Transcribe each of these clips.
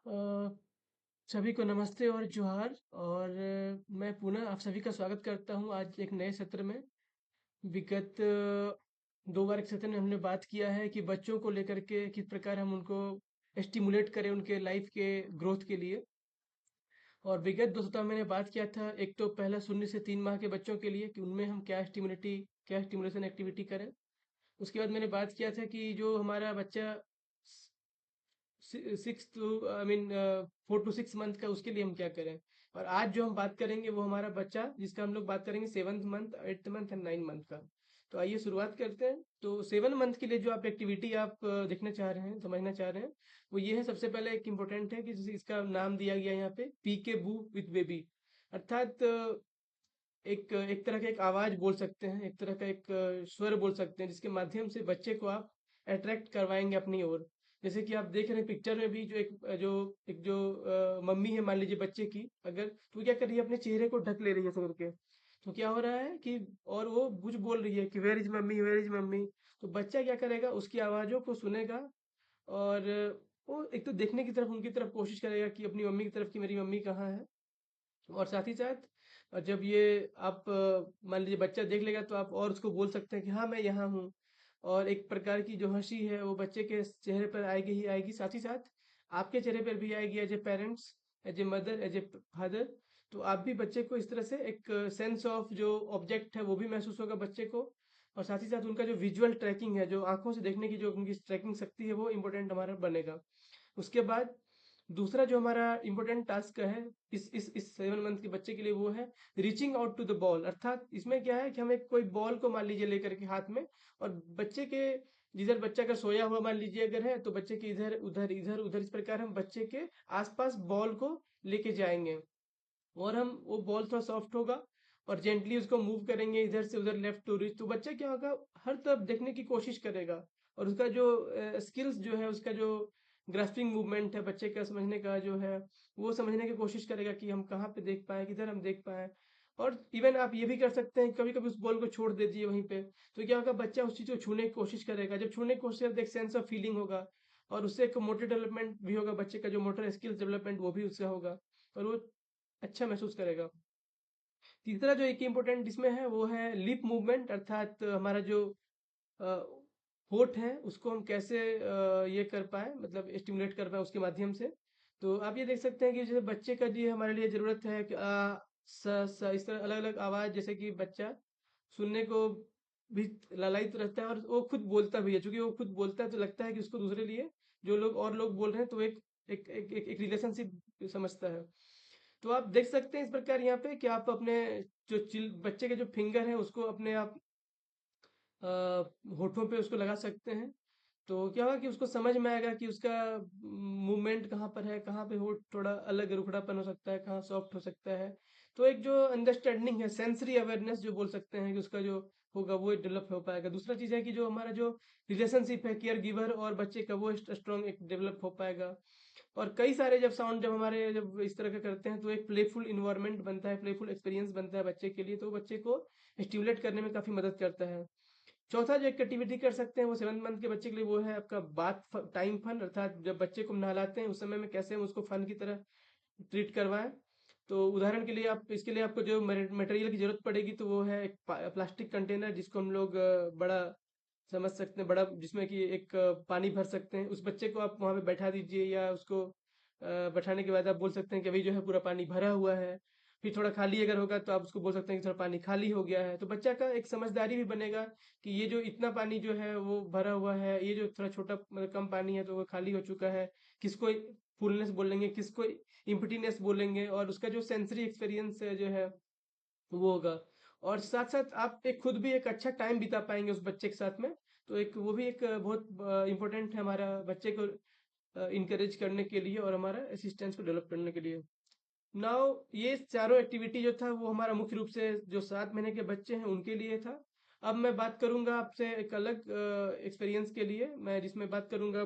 अ, सभी को नमस्ते और जोहार और मैं पुनः आप सभी का स्वागत करता हूँ आज एक नए सत्र में। विगत 2 बार के सत्र में हमने बात किया है कि बच्चों को लेकर के किस प्रकार हम उनको स्टिमुलेट करें उनके लाइफ के ग्रोथ के लिए। और विगत 2 सप्ताह में मैंने बात किया था, एक तो पहला 0 से 3 माह के बच्चों के लिए कि उनमें हम क्या स्टिमुलेशन एक्टिविटी करें। उसके बाद मैंने बात किया था कि जो हमारा बच्चा 4 to 6 मंथ का, उसके लिए हम क्या करें। और आज जो हम बात करेंगे वो हमारा बच्चा जिसका हम लोग बात करेंगे 7th month, 8th month and 9 month का। तो आइए शुरुआत करते हैं। तो 7 मंथ के लिए जो आप एक्टिविटी आप देखना चाह रहे हैं, समझना चाह रहे हैं, वो ये है। सबसे पहले एक इम्पोर्टेंट है कि इसका नाम दिया गया है यहाँ पे, पी के बू विथ बेबी। अर्थात एक एक तरह का एक आवाज बोल सकते हैं, एक तरह का एक स्वर बोल सकते हैं, जिसके माध्यम से बच्चे को आप अट्रैक्ट करवाएंगे अपनी ओर। जैसे कि आप देख रहे हैं पिक्चर में भी, जो मम्मी है मान लीजिए बच्चे की, अगर तो वो क्या कर रही है, अपने चेहरे को ढक ले रही है ऐसे करके। तो क्या हो रहा है कि, और वो कुछ बोल रही है कि where is mummy, where is mummy. तो बच्चा क्या करेगा, उसकी आवाजों को सुनेगा और वो एक तो देखने की तरफ, उनकी तरफ कोशिश करेगा कि अपनी मम्मी की तरफ, कि मेरी मम्मी कहाँ है। और साथ ही साथ जब ये आप मान लीजिए बच्चा देख लेगा, तो आप और उसको बोल सकते हैं कि हाँ मैं यहाँ हूँ। और एक प्रकार की जो हंसी है वो बच्चे के चेहरे पर आएगी ही आएगी, साथ ही साथ आपके चेहरे पर भी आएगी, as a parents, as a mother, as a father. तो आप भी बच्चे को इस तरह से एक सेंस ऑफ जो ऑब्जेक्ट है वो भी महसूस होगा बच्चे को। और साथ ही साथ उनका जो विजुअल ट्रैकिंग है, जो आंखों से देखने की जो उनकी ट्रैकिंग शक्ति है, वो इम्पोर्टेंट हमारा बनेगा। उसके बाद दूसरा जो हमारा इम्पोर्टेंट टास्क है इस 7 मंथ के बच्चे के लिए, वो है reaching out to the ball. अर्थात इसमें क्या है कि हमें कोई बॉल को मान लीजिए लेकर के हाथ में, और बच्चे के जिधर बच्चा का सोया हुआ मान लीजिए अगर है, तो बच्चे के इधर उधर इधर उधर, इस प्रकार हम बच्चे के आसपास बॉल को लेके जाएंगे। और हम वो बॉल थोड़ा सॉफ्ट होगा और जेंटली उसको मूव करेंगे इधर से उधर, लेफ्ट टू रिच। तो बच्चा क्या होगा, हर तरफ देखने की कोशिश करेगा। और उसका जो स्किल्स जो है, उसका जो ग्रास्पिंग मूवमेंट है बच्चे का, समझने का जो है, वो समझने की कोशिश करेगा कि हम कहाँ पे देख पाए, किधर हम देख पाए। और इवन आप ये भी कर सकते हैं, कभी कभी उस बॉल को छोड़ दीजिए वहीं पे। तो क्या होगा, बच्चा उस चीज को छूने की कोशिश करेगा। जब छूने की कोशिश करेगा, एक सेंस ऑफ फीलिंग होगा, और उससे एक मोटर डेवलपमेंट भी होगा, बच्चे का जो मोटर स्किल्स डेवलपमेंट वो भी उससे होगा, और वो अच्छा महसूस करेगा। तीसरा जो एक इम्पोर्टेंट इसमें है वो है लिप मूवमेंट। अर्थात हमारा जो अ, होठ है उसको हम कैसे ये कर पाए, मतलब स्टिमुलेट कर पाए उसके माध्यम से। तो आप ये देख सकते हैं कि जैसे बच्चे का जी हमारे लिए ज़रूरत है कि इस तरह अलग अलग आवाज़, जैसे कि बच्चा सुनने को भी लालायित रहता है, और वो खुद बोलता भी है। चूंकि वो खुद बोलता है तो लगता है कि उसको दूसरे लिए जो लोग और लोग बोल रहे हैं, तो एक रिलेशनशिप समझता है। तो आप देख सकते हैं इस प्रकार यहाँ पे कि आप अपने जो चिल बच्चे के जो फिंगर है उसको अपने आप होठों पे उसको लगा सकते हैं। तो क्या होगा कि उसको समझ में आएगा कि उसका मूवमेंट कहाँ पर है, कहाँ पे होठ थोड़ा अलग रुखड़ापन हो सकता है, कहाँ सॉफ्ट हो सकता है। तो एक जो अंडरस्टैंडिंग है, सेंसरी अवेयरनेस जो बोल सकते हैं, कि उसका जो होगा वो डेवलप हो पाएगा। दूसरा चीज़ है कि जो हमारा जो रिलेशनशिप है केयर गिवर और बच्चे का, वो स्ट्रॉन्ग एक डेवलप हो पाएगा। और कई सारे जब साउंड जब हमारे जब इस तरह का करते हैं, तो एक प्लेफुल इन्वायरमेंट बनता है, प्लेफुल एक्सपीरियंस बनता है बच्चे के लिए, तो वो बच्चे को स्टिमुलेट करने में काफ़ी मदद करता है। चौथा जो एक एक्टिविटी कर सकते हैं वो 7 मंथ के बच्चे के लिए, वो है आपका बाथ टाइम फन। अर्थात जब बच्चे को हम नहलाते हैं उस समय में कैसे हम उसको फन की तरह ट्रीट करवाएं। तो उदाहरण के लिए आप इसके लिए आपको जो मटेरियल की जरूरत पड़ेगी, तो वो है एक प्लास्टिक कंटेनर, जिसको हम लोग बड़ा समझ सकते हैं, बड़ा, जिसमें कि एक पानी भर सकते हैं। उस बच्चे को आप वहां पे बैठा दीजिए, या उसको बैठाने के बाद आप बोल सकते हैं कि अभी जो है पूरा पानी भरा हुआ है। फिर थोड़ा खाली अगर होगा तो आप उसको बोल सकते हैं कि थोड़ा पानी खाली हो गया है। तो बच्चा का एक समझदारी भी बनेगा कि ये जो इतना पानी जो है वो भरा हुआ है, ये जो थोड़ा छोटा मतलब कम पानी है तो वो खाली हो चुका है। किसको फुलनेस बोलेंगे, किसको इम्पटीनेस बोलेंगे, और उसका जो सेंसरी एक्सपीरियंस जो है वो होगा। और साथ साथ आप एक खुद भी एक अच्छा टाइम बिता पाएंगे उस बच्चे के साथ में। तो एक वो भी एक बहुत इम्पोर्टेंट है हमारा बच्चे को इनकरेज करने के लिए और हमारा असिस्टेंस को डेवलप करने के लिए। नाउ ये चारों एक्टिविटी जो था वो हमारा मुख्य रूप से जो 7 महीने के बच्चे हैं उनके लिए था। अब मैं बात करूंगा आपसे एक अलग एक्सपीरियंस के लिए, मैं जिसमें बात करूंगा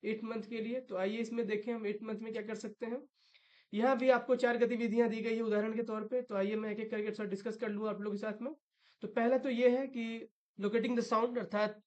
8 मंथ के लिए। तो आइए इसमें देखें हम 8 मंथ में क्या कर सकते हैं। यहाँ भी आपको 4 गतिविधियां दी गई है उदाहरण के तौर पे। तो आइए मैं एक एक करके थोड़ा डिस्कस कर लूँ आप लोगों के साथ में। तो पहला तो ये है कि लोकेटिंग द साउंड। अर्थात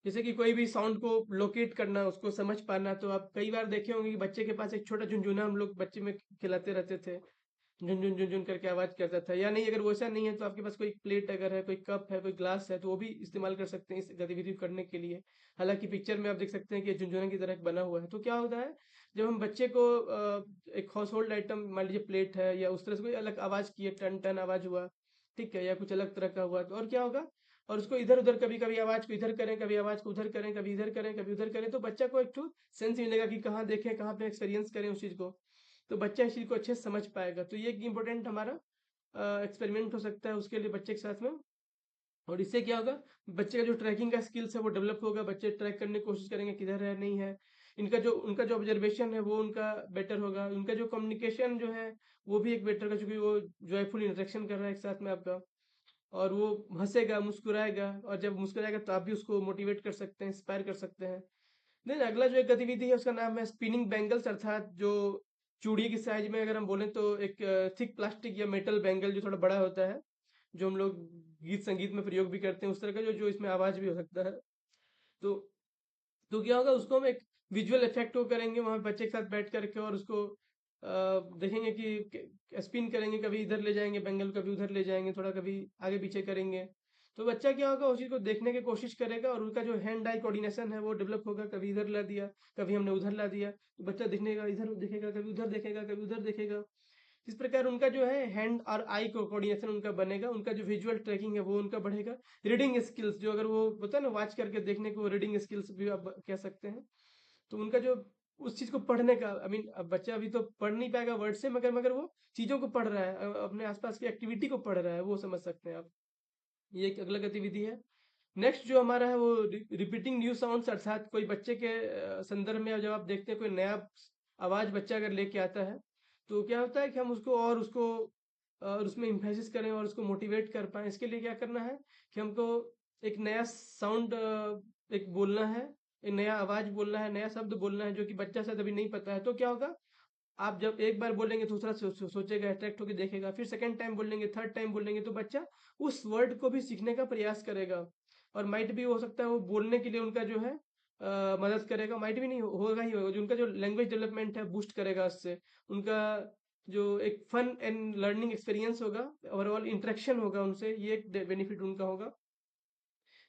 जैसे कि कोई भी साउंड को लोकेट करना, उसको समझ पाना। तो आप कई बार देखे होंगे कि बच्चे के पास एक छोटा झुनझुना हम लोग बच्चे में खिलाते रहते थे, झुनझुन झुनझुन करके आवाज करता था। या नहीं, अगर वैसा नहीं है तो आपके पास कोई प्लेट अगर है, कोई कप है, कोई ग्लास है, तो वो भी इस्तेमाल कर सकते हैं इस गतिविधि को करने के लिए। हालांकि पिक्चर में आप देख सकते हैं कि ये झुनझुने की तरह बना हुआ है। तो क्या होता है, जब हम बच्चे को एक हाउस होल्ड आइटम मान लीजिए प्लेट है, या उस तरह से कोई अलग आवाज की है, टन टन आवाज हुआ, ठीक है, या कुछ अलग तरह का हुआ, तो और क्या होगा, और उसको इधर उधर, कभी कभी आवाज को इधर करें, कभी आवाज को उधर करें, कभी इधर करें, कभी उधर करें, तो बच्चा को एक तो सेंस मिलेगा कि कहाँ देखें, कहाँ पे एक्सपीरियंस करें उस चीज को। तो बच्चा इस चीज को अच्छे से समझ पाएगा। तो ये एक इम्पोर्टेंट हमारा एक्सपेरिमेंट हो सकता है उसके लिए बच्चे के साथ में। और इससे क्या होगा, बच्चे का जो ट्रैकिंग का स्किल्स है वो डेवलप होगा। बच्चे ट्रैक करने की कोशिश करेंगे किधर है, नहीं है। उनका जो ऑब्जर्वेशन है वो उनका बेटर होगा। उनका जो कम्युनिकेशन जो है वो भी एक बेटर होगा, क्योंकि वो जॉयफुल इंटरेक्शन कर रहा है एक साथ में आपका। और वो हंसेगा, मुस्कुराएगा, और जब मुस्कुराएगा तो आप भी उसको मोटिवेट कर सकते हैं, इंस्पायर कर सकते हैं। देन अगला जो एक गतिविधि है उसका नाम है स्पिनिंग बैंगल्स, अर्थात जो चूड़ी की साइज में अगर हम बोलें तो एक थिक प्लास्टिक या मेटल बैंगल जो थोड़ा बड़ा होता है, जो हम लोग गीत संगीत में प्रयोग भी करते हैं, उस तरह का जो जो इसमें आवाज भी हो सकता है। तो क्या होगा, उसको हम एक विजुअल इफेक्ट को करेंगे वहां बच्चे के साथ बैठ करके, और उसको देखेंगे कि स्पिन करेंगे, कभी इधर ले जाएंगे बैंगल, कभी उधर ले जाएंगे, थोड़ा कभी आगे पीछे करेंगे। तो बच्चा क्या होगा, उस चीज को देखने की कोशिश करेगा, और उनका जो हैंड आई कोऑर्डिनेशन है वो डेवलप होगा। कभी इधर ला दिया, कभी हमने उधर ला दिया, तो बच्चा दिखने का इधर देखेगा, कभी उधर देखेगा, कभी उधर देखेगा। इस प्रकार उनका जो है हैंड और आई को कोऑर्डिनेशन उनका बनेगा, उनका जो विजुअल ट्रैकिंग है वो उनका बढ़ेगा। रीडिंग स्किल्स, जो अगर वो होता है ना वॉच करके देखने को, रीडिंग स्किल्स भी आप कह सकते हैं। तो उनका जो उस चीज को पढ़ने का, आई मीन, अब बच्चा अभी तो पढ़ नहीं पाएगा वर्ड से, मगर मगर वो चीजों को पढ़ रहा है, अपने आसपास की एक्टिविटी को पढ़ रहा है, वो समझ सकते हैं आप। ये एक अगला गतिविधि है। नेक्स्ट जो हमारा है वो रिपीटिंग न्यू साउंड्स, अर्थात कोई बच्चे के संदर्भ में जब आप देखते हैं कोई नया आवाज बच्चा अगर लेके आता है, तो क्या होता है कि हम और उसमें इम्फेसिस करें और उसको मोटिवेट कर पाए। इसके लिए क्या करना है कि हमको एक नया साउंड एक बोलना है, एक नया आवाज बोलना है, नया शब्द बोलना है, जो कि बच्चा शायद अभी नहीं पता है। तो क्या होगा, आप जब एक बार बोलेंगे तो दूसरा सोचेगा, अट्रैक्ट होकर देखेगा, फिर सेकंड टाइम बोलेंगे, थर्ड टाइम बोलेंगे, तो बच्चा उस वर्ड को भी सीखने का प्रयास करेगा। और माइट भी हो सकता है वो बोलने के लिए उनका जो है मदद करेगा, माइट भी नहीं होगा ही होगा, जो उनका जो लैंग्वेज डेवलपमेंट है बूस्ट करेगा उससे। उनका जो एक फन एंड लर्निंग एक्सपीरियंस होगा, ओवरऑल इंटरेक्शन होगा उनसे, ये एक बेनिफिट उनका होगा।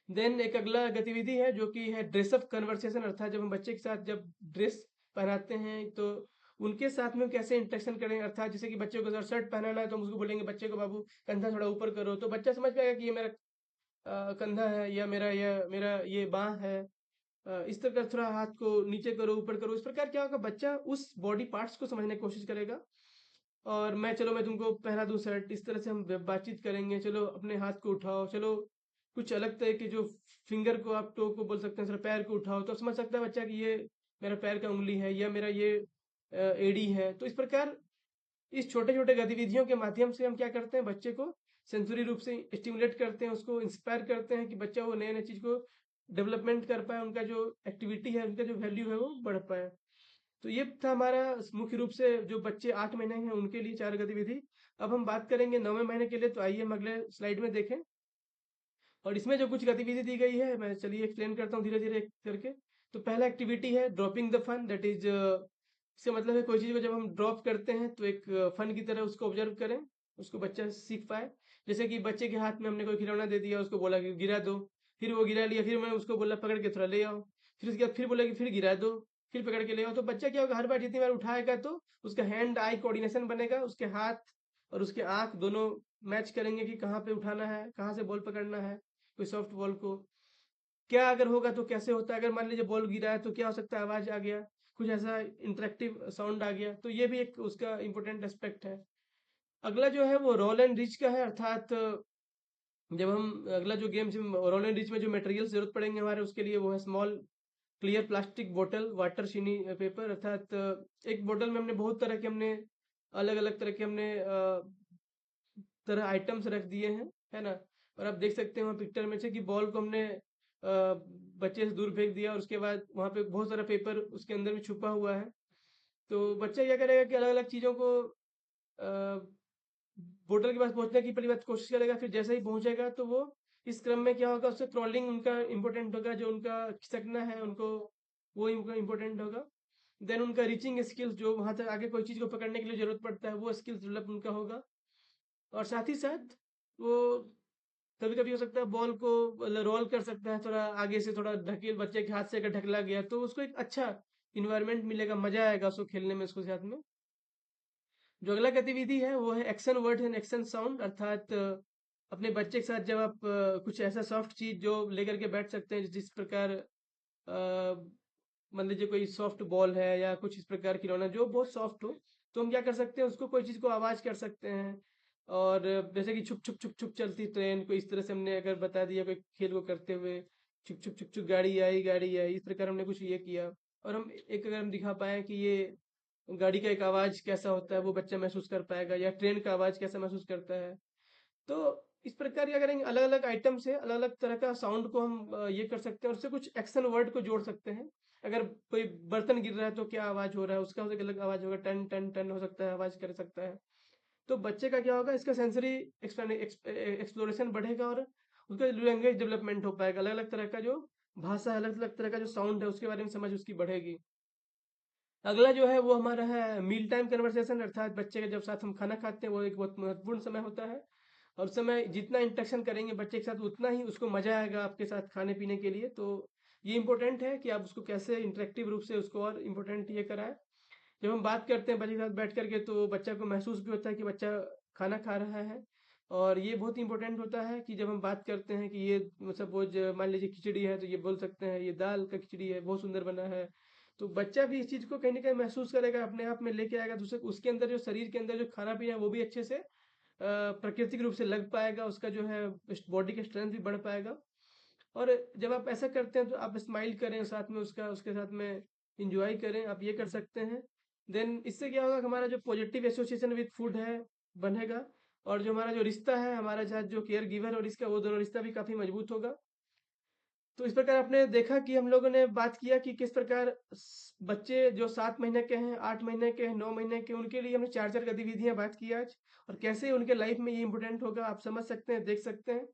देन एक अगला गतिविधि है जो कि है ड्रेसअप कन्वर्सेशन, अर्थात जब हम बच्चे के साथ जब ड्रेस पहनाते हैं तो उनके साथ में कैसे इंटरेक्शन करें। अर्थात जैसे कि बच्चे को अगर शर्ट पहनाना है तो हम उसको बोलेंगे, बच्चे को बाबू कंधा थोड़ा ऊपर करो, तो बच्चा समझ पाएगा कि ये मेरा कंधा है, या मेरा ये बाह है। इस तरह का थोड़ा हाथ को नीचे करो, ऊपर करो, इस प्रकार क्या होगा, बच्चा उस बॉडी पार्ट्स को समझने की कोशिश करेगा। और मैं तुमको पहना दूं शर्ट, इस तरह से हम बातचीत करेंगे। चलो अपने हाथ को उठाओ, चलो कुछ अलग तरह के जो फिंगर को आप टो को बोल सकते हैं, सिर्फ पैर को उठाओ, तो समझ सकता है बच्चा कि ये मेरा पैर का उंगली है, या मेरा ये एड़ी है। तो इस प्रकार इस छोटे छोटे गतिविधियों के माध्यम से हम क्या करते हैं, बच्चे को सेंसरी रूप से स्टिमुलेट करते हैं, उसको इंस्पायर करते हैं कि बच्चा वो नए नए चीज को डेवलपमेंट कर पाए, उनका जो एक्टिविटी है, उनका जो वैल्यू है वो बढ़ पाए। तो ये था हमारा मुख्य रूप से जो बच्चे 8 महीने हैं उनके लिए 4 गतिविधि। अब हम बात करेंगे 9वें महीने के लिए, तो आइए हम अगले स्लाइड में देखें। और इसमें जो कुछ गतिविधि दी गई है, मैं चलिए एक्सप्लेन करता हूँ धीरे धीरे करके। तो पहला एक्टिविटी है dropping the fun, that is, इससे मतलब है कोई चीज को जब हम ड्रॉप करते हैं तो एक फन की तरह उसको ऑब्जर्व करें, उसको बच्चा सीख पाए। जैसे कि बच्चे के हाथ में हमने कोई खिलौना दे दिया, उसको बोला कि गिरा दो, फिर वो गिरा लिया, फिर मैंने उसको बोला पकड़ के थोड़ा ले आओ, फिर उसके बाद फिर बोला कि फिर गिरा दो, फिर पकड़ के ले आओ। तो बच्चा क्या होगा, हर बार जितनी बार उठाएगा तो उसका हैंड आई कोऑर्डिनेशन बनेगा, उसके हाथ और उसके आंख दोनों मैच करेंगे कि कहाँ पे उठाना है, कहाँ से बॉल पकड़ना है, कोई सॉफ्ट बॉल को। क्या अगर होगा तो कैसे होता है, अगर मान लीजिए बॉल गिरा है तो क्या हो सकता है, आवाज आ गया, कुछ ऐसा इंटरेक्टिव साउंड आ गया, तो ये भी एक उसका इम्पोर्टेंट एस्पेक्ट है। अगला जो है वो रोल एंड रिच का है, अर्थात जब हम अगला जो गेम रोल एंड रिच में जो मटेरियल जरूरत पड़ेंगे हमारे, उसके लिए वो है स्मॉल क्लियर प्लास्टिक बोतल, वाटर चीनी पेपर, अर्थात एक बोतल में हमने बहुत तरह के हमने अलग अलग तरह के हमने तरह आइटम्स रख दिए हैं, है ना। और आप देख सकते हैं वहाँ पिक्चर में से कि बॉल को हमने बच्चे से दूर फेंक दिया, और उसके बाद वहाँ पे बहुत सारा पेपर उसके अंदर में छुपा हुआ है। तो बच्चा क्या करेगा कि अलग अलग चीज़ों को बोतल के पास पहुंचने की पहली बात कोशिश करेगा, फिर जैसे ही पहुंचेगा तो वो इस क्रम में क्या होगा, उससे क्रॉलिंग उनका इम्पोर्टेंट होगा, जो उनका खिसकना है उनको, वो उनका इम्पोर्टेंट होगा। देन उनका रीचिंग स्किल्स, जो वहां तक आगे कोई चीज को पकड़ने के लिए जरूरत पड़ता है, वो स्किल्स डेवलप उनका होगा। और साथ ही साथ वो कभी कभी हो सकता है बॉल को रोल कर सकता है, थोड़ा आगे से थोड़ा ढकेल, बच्चे के हाथ से अगर ढकला गया तो उसको एक अच्छा इन्वायरमेंट मिलेगा, मजा आएगा उसको खेलने में, उसको साथ में। जो अगला गतिविधि है वो है action word and action sound, अर्थात अपने बच्चे के साथ जब आप कुछ ऐसा सॉफ्ट चीज जो लेकर के बैठ सकते हैं, जिस प्रकार मान लीजिए कोई सॉफ्ट बॉल है या कुछ इस प्रकार की खिलौना जो बहुत सॉफ्ट हो, तो हम क्या कर सकते हैं, उसको कोई चीज को आवाज कर सकते हैं। और जैसे कि छुप छुप छुप छुप चलती ट्रेन को, इस तरह से हमने अगर बता दिया कोई खेल को करते हुए, छुप छुप छुप छुप गाड़ी आई, इस प्रकार हमने कुछ ये किया। और हम एक अगर हम दिखा पाए कि ये गाड़ी का एक आवाज कैसा होता है, वो बच्चा महसूस कर पाएगा, या ट्रेन का आवाज कैसा महसूस करता है। तो इस प्रकार के अगर अलग अलग आइटम से अलग अलग तरह का साउंड को हम ये कर सकते हैं, और उससे कुछ एक्शन वर्ड को जोड़ सकते हैं। अगर कोई बर्तन गिर रहा है तो क्या आवाज हो रहा है, उसका एक अलग आवाज होगा, टन टन टन हो सकता है, आवाज कर सकता है। तो बच्चे का क्या होगा, इसका सेंसरी एक्सप्लोरेशन बढ़ेगा, और उसका लैंग्वेज डेवलपमेंट हो पाएगा, अलग अलग तरह का जो भाषा, अलग अलग तरह का जो साउंड है उसके बारे में समझ उसकी बढ़ेगी। अगला जो है वो हमारा है मील टाइम कन्वर्सेशन, अर्थात बच्चे के जब साथ हम खाना खाते हैं, वो एक बहुत महत्वपूर्ण समय होता है। और उस समय जितना इंटरेक्शन करेंगे बच्चे के साथ, उतना ही उसको मजा आएगा आपके साथ खाने पीने के लिए। तो ये इंपॉर्टेंट है कि आप उसको कैसे इंटरेक्टिव रूप से उसको और इम्पोर्टेंट ये कराएं। जब हम बात करते हैं बच्चे के साथ बैठ करके, तो बच्चा को महसूस भी होता है कि बच्चा खाना खा रहा है। और ये बहुत इंपॉर्टेंट होता है कि जब हम बात करते हैं कि ये सपोज मान लीजिए खिचड़ी है, तो ये बोल सकते हैं ये दाल का खिचड़ी है, बहुत सुंदर बना है। तो बच्चा भी इस चीज को कहीं ना कहीं महसूस करेगा, अपने आप में लेके आएगा, तो उसके अंदर जो शरीर के अंदर जो खाना पीना है वो भी अच्छे से प्राकृतिक रूप से लग पाएगा, उसका जो है बॉडी का स्ट्रेंथ भी बढ़ पाएगा। और जब आप ऐसा करते हैं तो आप स्माइल करें साथ में, उसका उसके साथ में इंजॉय करें, आप ये कर सकते हैं। देन इससे क्या होगा कि हमारा जो पॉजिटिव एसोसिएशन विद फूड है बनेगा, और जो हमारा जो रिश्ता है हमारे साथ जो केयर गिवर और इसका, वो दोनों रिश्ता भी काफी मजबूत होगा। तो इस प्रकार आपने देखा कि हम लोगों ने बात किया कि किस प्रकार बच्चे जो 7 महीने के हैं, 8 महीने के हैं, 9 महीने के, उनके लिए हमने चार चार गतिविधियां बात की आज, और कैसे उनके लाइफ में ये इंपॉर्टेंट होगा आप समझ सकते हैं, देख सकते हैं।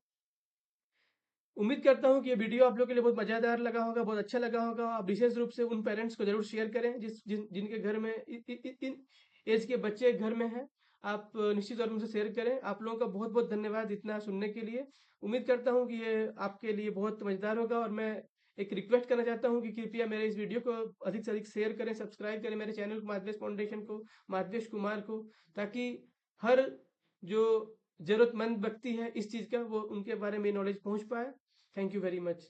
उम्मीद करता हूँ कि ये वीडियो आप लोगों के लिए बहुत मज़ेदार लगा होगा, बहुत अच्छा लगा होगा। आप विशेष रूप से उन पेरेंट्स को ज़रूर शेयर करें जिनके घर में इन एज के बच्चे घर में हैं। आप निश्चित तौर पर उनसे शेयर करें। आप लोगों का बहुत बहुत धन्यवाद इतना सुनने के लिए। उम्मीद करता हूँ कि ये आपके लिए बहुत मज़ेदार होगा, और मैं एक रिक्वेस्ट करना चाहता हूँ कि कृपया मेरे इस वीडियो को अधिक से अधिक शेयर करें, सब्सक्राइब करें मेरे चैनल को, माधवेश फाउंडेशन को, माधवेश कुमार को, ताकि हर जो ज़रूरतमंद व्यक्ति है इस चीज़ का, वो उनके बारे में नॉलेज पहुँच पाए। Thank you very much.